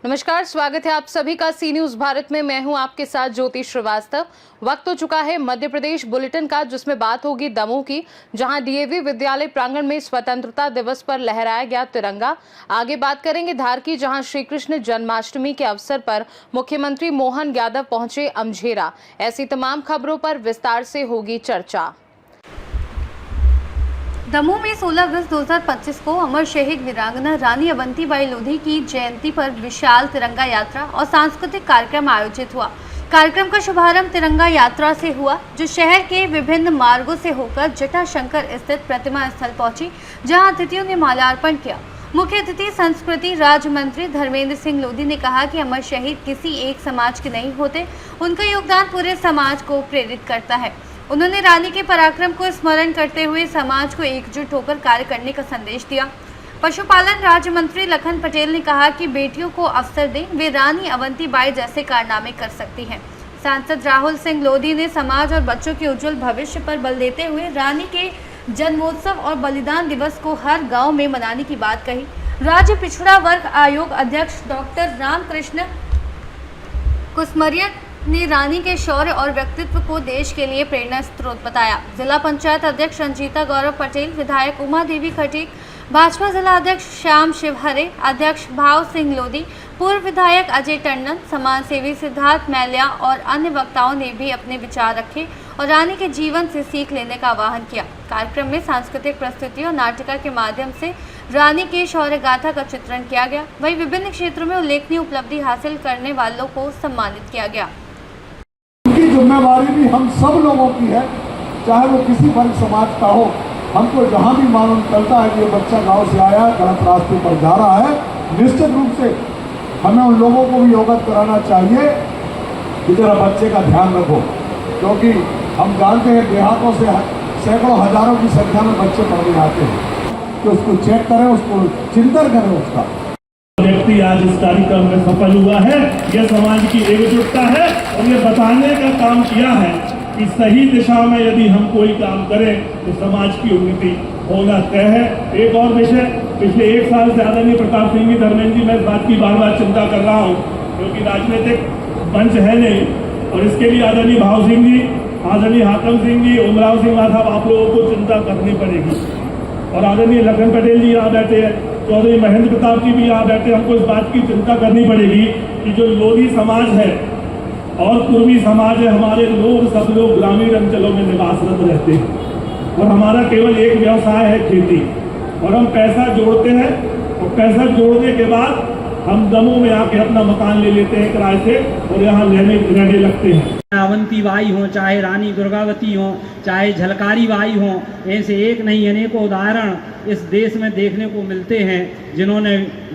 नमस्कार, स्वागत है आप सभी का सी न्यूज भारत में। मैं हूं आपके साथ ज्योति श्रीवास्तव। वक्त हो चुका है मध्य प्रदेश बुलेटिन का, जिसमें बात होगी दमोह की, जहां डीएवी विद्यालय प्रांगण में स्वतंत्रता दिवस पर लहराया गया तिरंगा। आगे बात करेंगे धार की, जहां श्री कृष्ण जन्माष्टमी के अवसर पर मुख्यमंत्री मोहन यादव पहुंचे अमझेरा। ऐसी तमाम खबरों पर विस्तार से होगी चर्चा। दमोह में 16 अगस्त 2025 को अमर शहीद वीरांगना रानी अवंतीबाई लोधी की जयंती पर विशाल तिरंगा यात्रा और सांस्कृतिक कार्यक्रम आयोजित हुआ। कार्यक्रम का शुभारंभ तिरंगा यात्रा से हुआ, जो शहर के विभिन्न मार्गों से होकर जटाशंकर स्थित प्रतिमा स्थल पहुंची, जहां अतिथियों ने माल्यार्पण किया। मुख्य अतिथि संस्कृति राज्य मंत्री धर्मेंद्र सिंह लोधी ने कहा कि अमर शहीद किसी एक समाज के नहीं होते, उनका योगदान पूरे समाज को प्रेरित करता है। उन्होंने रानी के पराक्रम को स्मरण करते हुए समाज को एकजुट होकर कार्य करने का संदेश दिया। पशुपालन राज्य मंत्री लखन पटेल ने कहा कि बेटियों को अवसर दें, वे रानी अवंतीबाई जैसे कारनामे कर सकती हैं। सांसद राहुल सिंह लोधी ने समाज और बच्चों के उज्जवल भविष्य पर बल देते हुए रानी के जन्मोत्सव और बलिदान दिवस को हर गाँव में मनाने की बात कही। राज्य पिछड़ा वर्ग आयोग अध्यक्ष डॉक्टर रामकृष्ण कुसमरिया ने रानी के शौर्य और व्यक्तित्व को देश के लिए प्रेरणा स्रोत बताया। जिला पंचायत अध्यक्ष रंजीता गौरव पटेल, विधायक उमा देवी खटीक, भाजपा जिला अध्यक्ष श्याम शिवहरे, अध्यक्ष भाव सिंह लोधी, पूर्व विधायक अजय टंडन, समाज सेवी सिद्धार्थ मैल्या और अन्य वक्ताओं ने भी अपने विचार रखे और रानी के जीवन से सीख लेने का आह्वान किया। कार्यक्रम में सांस्कृतिक प्रस्तुति और नाटिका के माध्यम से रानी के शौर्य गाथा का चित्रण किया गया। वहीं विभिन्न क्षेत्रों में उल्लेखनीय उपलब्धि हासिल करने वालों को सम्मानित किया गया। उनकी जिम्मेवारी भी हम सब लोगों की है, चाहे वो किसी वर्ग समाज का हो। हमको जहाँ भी मालूम चलता है कि ये बच्चा गांव से आया, गलत रास्ते पर जा रहा है, निश्चित रूप से हमें उन लोगों को भी अवगत कराना चाहिए कि जरा बच्चे का ध्यान रखो, क्योंकि हम जानते हैं देहातों से सैकड़ों हजारों की संख्या में बच्चे पढ़ने आते हैं। तो उसको चेक करें, उसको चिंतन करें। उसका व्यक्ति आज इस कार्यक्रम में सफल हुआ है, यह समाज की एकजुटता है और ये बताने का काम किया है कि सही दिशा में यदि हम कोई काम करें तो समाज की उन्नति होना तय है। एक और विषय, पिछले 1 साल से आदरणीय प्रताप सिंह जी, धर्मेंद्र जी, मैं इस बात की बार बार चिंता कर रहा हूँ, क्योंकि राजनीतिक मंच है नहीं, और इसके लिए आदरणीय भाव सिंह जी, आदरणीय हाकम सिंह जी, उमराव सिंह साहब, आप लोगों को चिंता करनी पड़ेगी। और आदरणीय लखन पटेल जी यहाँ बैठे हैं, चौधरी महेंद्र प्रताप जी भी यहाँ बैठे। हमको इस बात की चिंता करनी पड़ेगी कि जो लोधी समाज है और पूर्वी समाज है, हमारे लोग सब लोग ग्रामीण अंचलों में निवासरत रहते हैं और हमारा केवल एक व्यवसाय है खेती, और हम पैसा जोड़ते हैं और पैसा जोड़ने के बाद हम दमोह में आके अपना मकान ले लेते हैं किराए से और यहाँ रहने लगते हैं। अवंतीबाई हो, चाहे रानी दुर्गावती हो, चाहे झलकारी बाई हो, ऐसे एक नहीं अनेकों उदाहरण इस देश में देखने को मिलते हैं,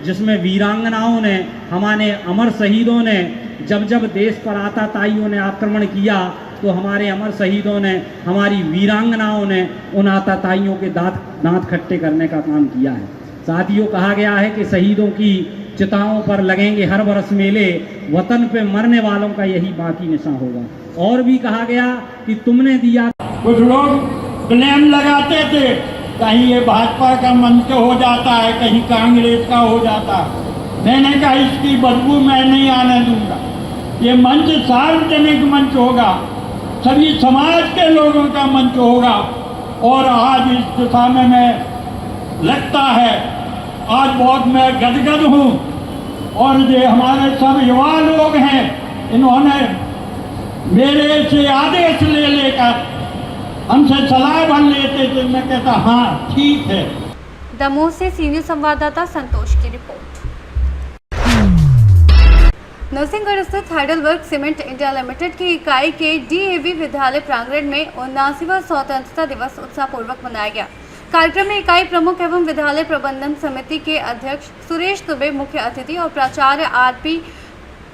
जिसमें वीरांगनाओं ने, हमारे अमर शहीदों ने, जब जब देश पर आताताइयों ने आक्रमण किया तो हमारे अमर शहीदों ने, हमारी वीरांगनाओं ने उन आताताइयों के दांत खट्टे करने का काम किया है। साथियों, कहा गया है कि शहीदों की चिताओं पर लगेंगे हर बरस मेले, वतन पे मरने वालों का यही बाकी निशान होगा। और भी कहा गया कि तुमने दिया। कुछ लोग ब्लेम लगाते थे, कहीं ये भाजपा का मंच हो जाता है, कहीं कांग्रेस का हो जाता है। मैंने कहा इसकी बदबू मैं नहीं आने दूंगा। ये मंच सार्वजनिक मंच होगा, सभी समाज के लोगों का मंच होगा। और आज इस दिशा में मैं लगता है आज बहुत मैं गदगद हूँ, और ये हमारे सब युवा लोग हैं, इन्होंने मेरे से आदेश ले लेकर हमसे सलाह बन लेते थे। मैं कहता हाँ ठीक है। दमोह से सीनियर संवाददाता संतोष की रिपोर्ट। नरसिंहगढ़ स्थित हाइडलबर्ग सीमेंट इंडिया लिमिटेड की इकाई के डीएवी विद्यालय प्रांगण में 79वां स्वतंत्रता दिवस उत्साहपूर्वक मनाया गया। कार्यक्रम में इकाई प्रमुख एवं विद्यालय प्रबंधन समिति के अध्यक्ष सुरेश दुबे मुख्य अतिथि और प्राचार्य आरपी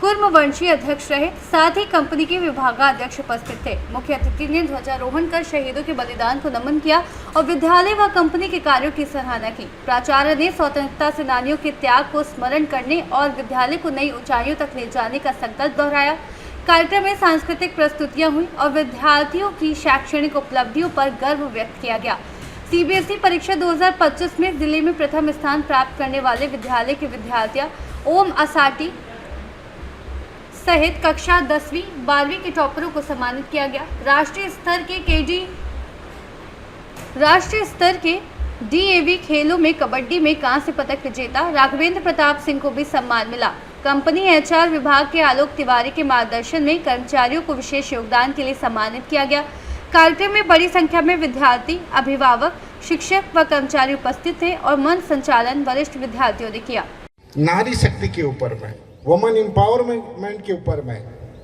कुर्मवंशी अध्यक्ष रहे। साथ ही कंपनी के विभागाध्यक्ष उपस्थित थे। मुख्य अतिथि ने ध्वजारोहण कर शहीदों के बलिदान को नमन किया और विद्यालय व कंपनी के कार्यों की सराहना की। प्राचार्य ने स्वतंत्रता सेनानियों के त्याग को स्मरण करने और विद्यालय को नई ऊंचाइयों तक ले जाने का संकल्प दोहराया। कार्यक्रम में सांस्कृतिक प्रस्तुतियां हुई और विद्यार्थियों की शैक्षणिक उपलब्धियों पर गर्व व्यक्त किया गया। सीबीएसई परीक्षा 2025 में जिले में प्रथम स्थान प्राप्त करने वाले विद्यालय के विद्यार्थियां ओम असाटी, सहित कक्षा 10वीं 12वीं के टॉपरों को सम्मानित किया गया। राष्ट्रीय स्तर के DAV खेलों में कबड्डी में कांस्य पदक विजेता राघवेंद्र प्रताप सिंह को भी सम्मान मिला। कंपनी HR विभाग के आलोक तिवारी के मार्गदर्शन में कर्मचारियों को विशेष योगदान के लिए सम्मानित किया गया। कार्यक्रम में बड़ी संख्या में विद्यार्थी, अभिभावक, शिक्षक व कर्मचारी उपस्थित थे और मंच संचालन वरिष्ठ विद्यार्थियों ने किया। नारी शक्ति के ऊपर में, वुमेन एम्पावरमेंट के ऊपर में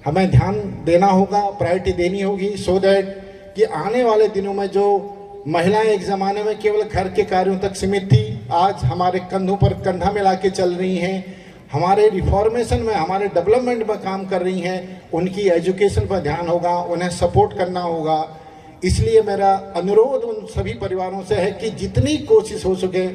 हमें ध्यान देना होगा, प्रायोरिटी देनी होगी, सो दैट कि आने वाले दिनों में जो महिलाएं एक ज़माने में केवल घर के कार्यों तक सीमित थी, आज हमारे कंधों पर कंधा मिला के चल रही हैं, हमारे रिफॉर्मेशन में, हमारे डेवलपमेंट में काम कर रही हैं, उनकी एजुकेशन पर ध्यान होगा, उन्हें सपोर्ट करना होगा। इसलिए मेरा अनुरोध उन सभी परिवारों से है कि जितनी कोशिश हो सके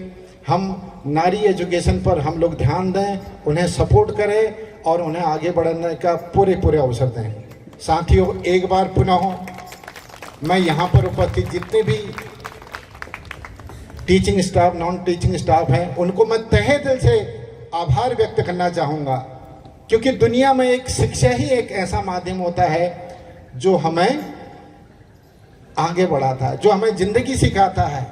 हम नारी एजुकेशन पर हम लोग ध्यान दें, उन्हें सपोर्ट करें और उन्हें आगे बढ़ने का पूरे अवसर दें। साथियों, एक बार पुनः मैं यहाँ पर उपस्थित जितने भी teaching staff, non teaching staff हैं, उनको मैं तहे दिल से आभार व्यक्त करना चाहूँगा, क्योंकि दुनिया में एक शिक्षा ही एक ऐसा माध्यम होता है जो हमें आगे बढ़ाता है, जो हमें जिंदगी सिखाता है।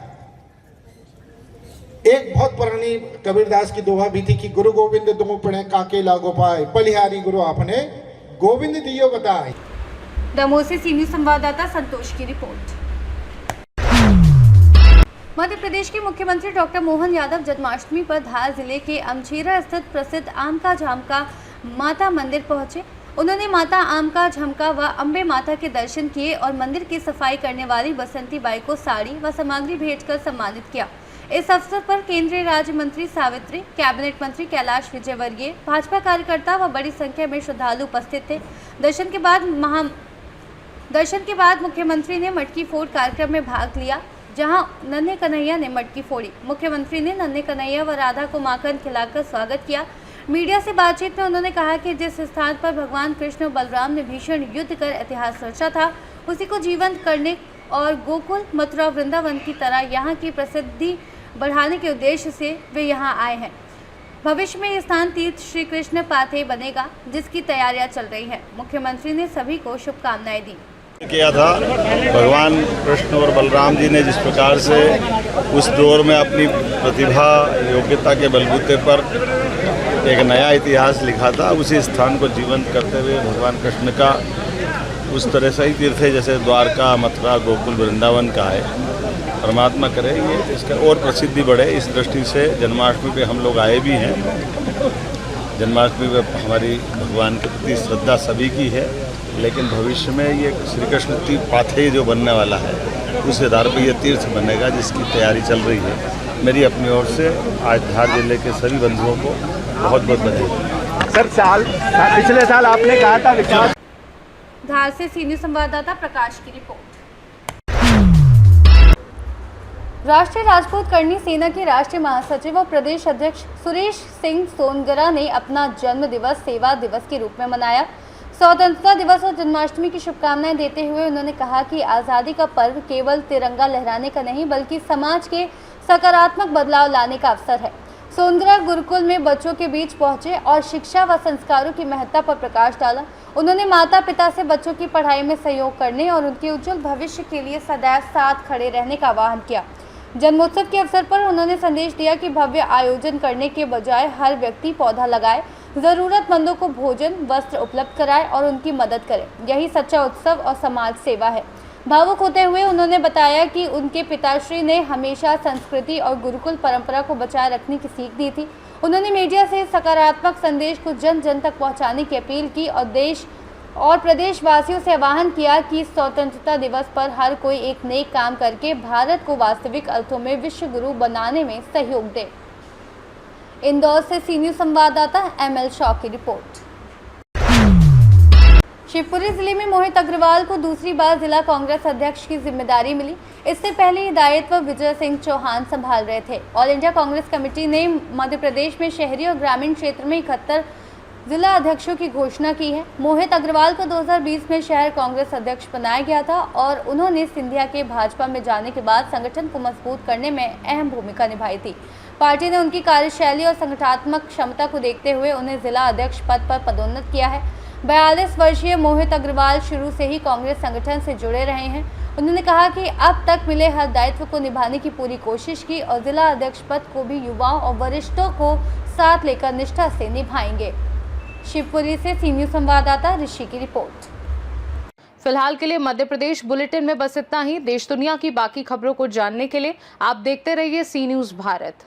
एक बहुत पुरानी कबीरदास की दोहा भी थी कि गुरु गोविंद तुम पढ़े काके लागो पाए, बलिहारी गुरु आपने गोविंद दियो बताए। दमोह से सीनियर संवाददाता संतोष की रिपोर्ट। मध्य प्रदेश के मुख्यमंत्री डॉक्टर मोहन यादव जन्माष्टमी पर धार जिले के अमचेरा स्थित प्रसिद्ध आमका झामका माता मंदिर पहुंचे। उन्होंने माता आमका झमका व अम्बे माता के दर्शन किए और मंदिर की सफाई करने वाली बसंती बाई को साड़ी व सामग्री भेंटकर सम्मानित किया। इस अवसर पर केंद्रीय राज्य मंत्री सावित्री, कैबिनेट मंत्री कैलाश विजयवर्गीय, भाजपा कार्यकर्ता व बड़ी संख्या में श्रद्धालु उपस्थित थे। दर्शन के बाद मुख्यमंत्री ने मटकी फोड़ कार्यक्रम में भाग लिया, जहां नन्हे कन्हैया ने मटकी फोड़ी। मुख्यमंत्री ने नन्हे कन्हैया व राधा को माखन खिलाकर स्वागत किया। मीडिया से बातचीत में उन्होंने कहा कि जिस स्थान पर भगवान कृष्ण और बलराम ने भीषण युद्ध कर इतिहास रचा था, उसी को जीवंत करने और गोकुल, मथुरा, वृंदावन की तरह यहाँ की प्रसिद्धि बढ़ाने के उद्देश्य से वे यहाँ आए हैं। भविष्य में ये स्थान तीर्थ श्री कृष्ण पाथे बनेगा, जिसकी तैयारियां चल रही हैं। मुख्यमंत्री ने सभी को शुभकामनाएं दी। किया था भगवान कृष्ण और बलराम जी ने जिस प्रकार से उस दौर में अपनी प्रतिभा, योग्यता के बलबूते पर एक नया इतिहास लिखा था, उसी स्थान को जीवंत करते हुए भगवान कृष्ण का उस तरह से ही तीर्थ है जैसे द्वारका, मथुरा, गोकुल, वृंदावन का है। परमात्मा करे ये इसका और प्रसिद्धि बढ़े, इस दृष्टि से जन्माष्टमी पे हम लोग आए भी हैं। जन्माष्टमी पे हमारी भगवान के प्रति श्रद्धा सभी की है, लेकिन भविष्य में ये श्री कृष्ण पाथे जो बनने वाला है, उस आधार पर यह तीर्थ बनेगा, जिसकी तैयारी चल रही है। मेरी अपनी ओर से आज धार जिले के सभी बंधुओं को बहुत बहुत बधाई। सर, पिछले साल आपने कहा था विकास। धार से सीनियर संवाददाता प्रकाश की रिपोर्ट। राष्ट्रीय राजपूत करनी सेना के राष्ट्रीय महासचिव और प्रदेश अध्यक्ष सुरेश सिंह सोनगरा ने अपना जन्म दिवस सेवा दिवस के रूप में मनाया। स्वतंत्रता दिवस और जन्माष्टमी की शुभकामनाएं देते हुए उन्होंने कहा कि आज़ादी का पर्व केवल तिरंगा लहराने का नहीं, बल्कि समाज के सकारात्मक बदलाव लाने का अवसर है। सोनगरा गुरुकुल में बच्चों के बीच पहुंचे और शिक्षा व संस्कारों की महत्ता पर प्रकाश डाला। उन्होंने माता पिता से बच्चों की पढ़ाई में सहयोग करने और उनके उज्जवल भविष्य के लिए सदैव साथ खड़े रहने का आह्वान किया। जन्मोत्सव के अवसर पर उन्होंने संदेश दिया कि भव्य आयोजन करने के बजाय हर व्यक्ति पौधा लगाए, जरूरतमंदों को भोजन, वस्त्र उपलब्ध कराए और उनकी मदद करे। यही सच्चा उत्सव और समाज सेवा है। भावुक होते हुए उन्होंने बताया कि उनके पिताश्री ने हमेशा संस्कृति और गुरुकुल परंपरा को बचाए रखने की सीख दी थी। उन्होंने मीडिया से सकारात्मक संदेश को जन जन तक पहुंचाने की अपील की और देश और प्रदेशवासियों से आह्वान किया कि स्वतंत्रता दिवस पर हर कोई एक नेक काम करके भारत को वास्तविक अर्थों में विश्व गुरु बनाने में सहयोग दे। इंदौर से सीनियर संवाददाता ML शॉ की रिपोर्ट। शिवपुरी जिले में मोहित अग्रवाल को दूसरी बार जिला कांग्रेस अध्यक्ष की जिम्मेदारी मिली। इससे पहले ये दायित्व विजय सिंह चौहान संभाल रहे थे। ऑल इंडिया कांग्रेस कमेटी ने मध्य प्रदेश में शहरी और ग्रामीण क्षेत्र में 71 जिला अध्यक्षों की घोषणा की है। मोहित अग्रवाल को 2020 में शहर कांग्रेस अध्यक्ष बनाया गया था और उन्होंने सिंधिया के भाजपा में जाने के बाद संगठन को मजबूत करने में अहम भूमिका निभाई थी। पार्टी ने उनकी कार्यशैली और संगठनात्मक क्षमता को देखते हुए उन्हें जिला अध्यक्ष पद पर पदोन्नत किया है। 42 वर्षीय मोहित अग्रवाल शुरू से ही कांग्रेस संगठन से जुड़े रहे हैं। उन्होंने कहा कि अब तक मिले हर दायित्व को निभाने की पूरी कोशिश की और जिला अध्यक्ष पद को भी युवाओं और वरिष्ठों को साथ लेकर निष्ठा से निभाएंगे। शिवपुरी से सी न्यूज़ संवाददाता ऋषि की रिपोर्ट। फिलहाल के लिए मध्य प्रदेश बुलेटिन में बस इतना ही। देश दुनिया की बाकी खबरों को जानने के लिए आप देखते रहिए सी न्यूज़ भारत।